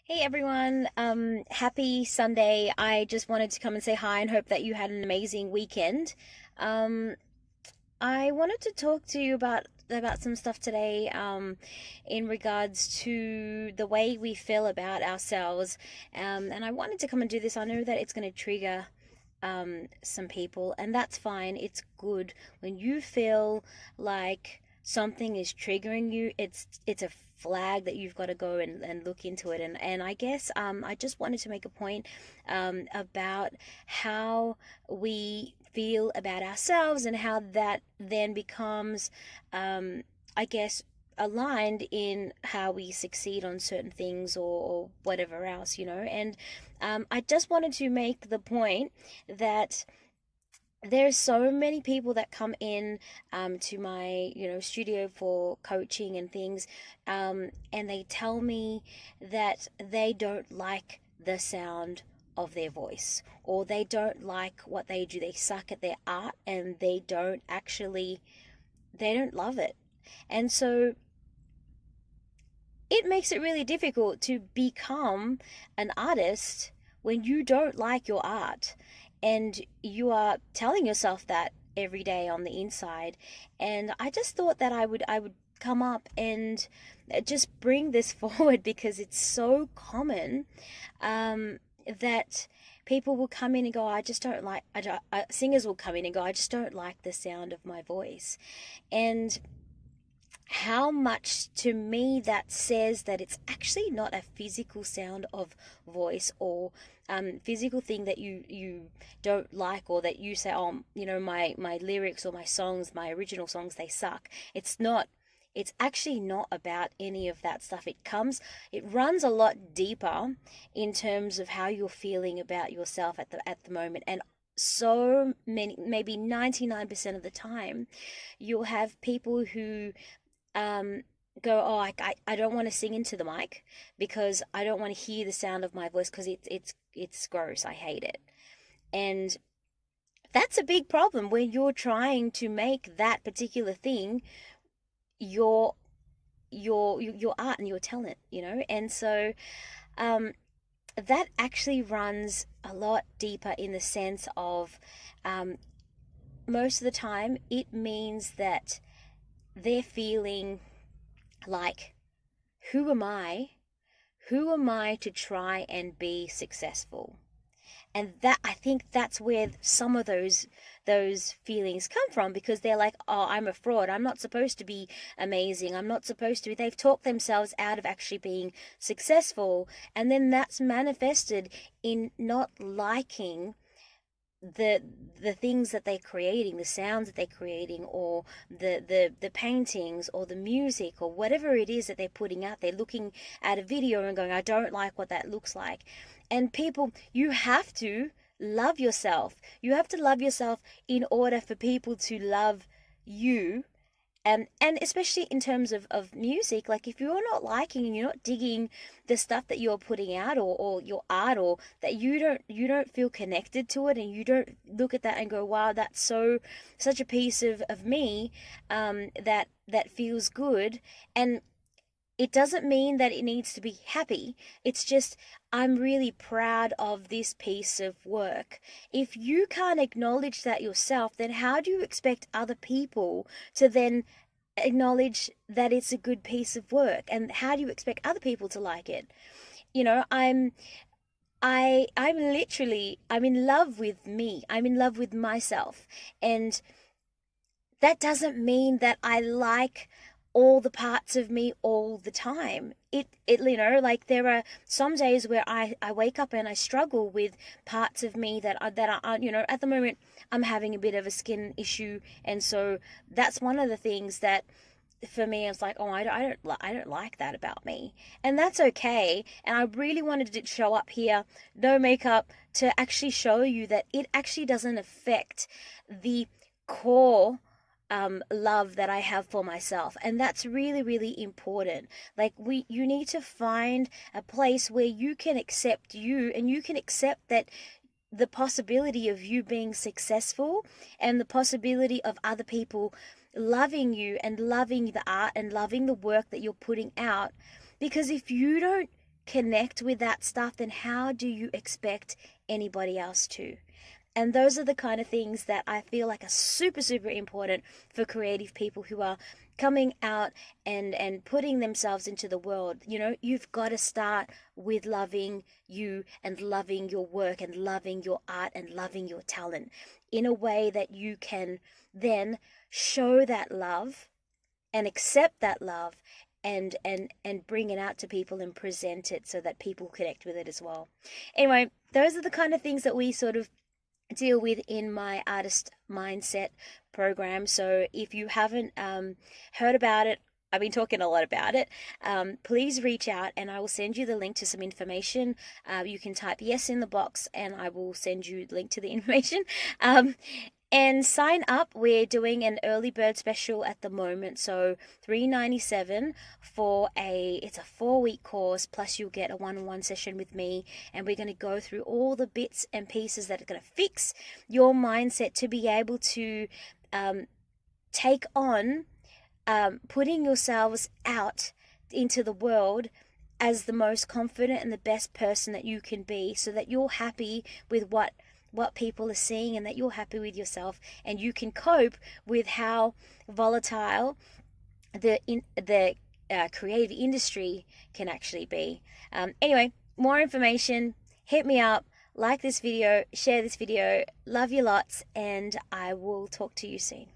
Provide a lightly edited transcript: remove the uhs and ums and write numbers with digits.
Hey everyone, happy Sunday. I just wanted to come and say hi and hope that you had an amazing weekend. Um, I wanted to talk to you about some stuff today, in regards to the way we feel about ourselves. And I wanted to come and do this. I know that it's going to trigger some people, and that's fine. It's good when you feel like something is triggering you. It's a flag that you've got to go and look into it. And I guess I just wanted to make a point about how we feel about ourselves and how that then becomes, I guess, aligned in how we succeed on certain things, or whatever else, and I just wanted to make the point that there's so many people that come in to my studio for coaching and things, and they tell me that they don't like the sound of their voice, or they don't like what they do. They suck at their art, and they don't love it. And so it makes it really difficult to become an artist when you don't like your art, and you are telling yourself that every day on the inside. And I just thought that I would come up and just bring this forward, because it's so common, that people will come in and go, I just don't like, singers will come in and go, I just don't like the sound of my voice. And how much to me that says that it's actually not a physical sound of voice, or physical thing that you don't like, or that you say, oh, my lyrics or my songs, my original songs, they suck. It's not. It's actually not about any of that stuff. It runs a lot deeper in terms of how you're feeling about yourself at the moment. And so many, maybe 99% of the time, you'll have people who um, go, oh, I don't want to sing into the mic because I don't want to hear the sound of my voice, because it's gross. I hate it. And that's a big problem when you're trying to make that particular thing your your art and your talent, And so um, that actually runs a lot deeper, in the sense of, um, most of the time it means that they're feeling like, who am I? Who am I to try and be successful? And that, I think that's where some of those feelings come from, because they're like, oh, I'm a fraud. I'm not supposed to be amazing. I'm not supposed to be. They've talked themselves out of actually being successful, and then that's manifested in not liking the the things that they're creating, the sounds that they're creating, or the paintings, or the music, or whatever it is that they're putting out. They're looking at a video and going, I don't like what that looks like. And people, you have to love yourself. You have to love yourself in order for people to love you. And especially in terms of music, like, if you're not liking and you're not digging the stuff that you're putting out, or your art, or that you don't feel connected to it, and you don't look at that and go, wow, that's such a piece of me, that feels good. And it doesn't mean that it needs to be happy. It's just, I'm really proud of this piece of work. If you can't acknowledge that yourself, then how do you expect other people to then acknowledge that it's a good piece of work? And how do you expect other people to like it? You know, I'm in love with me. I'm in love with myself. And that doesn't mean that I like all the parts of me all the time. Like, there are some days where I wake up and I struggle with parts of me that are, at the moment I'm having a bit of a skin issue. And so that's one of the things that, for me, it's like, oh, I don't like that about me. And that's okay. And I really wanted to show up here, no makeup, to actually show you that it actually doesn't affect the core love that I have for myself. And that's really, really important. Like, you need to find a place where you can accept you, and you can accept that the possibility of you being successful, and the possibility of other people loving you and loving the art and loving the work that you're putting out. Because if you don't connect with that stuff, then how do you expect anybody else to? And those are the kind of things that I feel like are super, super important for creative people who are coming out and putting themselves into the world. You know, you've got to start with loving you and loving your work and loving your art and loving your talent in a way that you can then show that love and accept that love and bring it out to people and present it so that people connect with it as well. Anyway, those are the kind of things that we sort of deal with in my artist mindset program. So if you haven't heard about it, I've been talking a lot about it. Please reach out and I will send you the link to some information. You can type yes in the box and I will send you the link to the information. And sign up. We're doing an early bird special at the moment, so $397 for it's a 4-week course, plus you'll get a one-on-one session with me, and we're going to go through all the bits and pieces that are going to fix your mindset to be able to take on putting yourselves out into the world as the most confident and the best person that you can be, so that you're happy with what people are seeing and that you're happy with yourself and you can cope with how volatile the creative industry can actually be. Anyway, more information, hit me up, like this video, share this video, love you lots, and I will talk to you soon.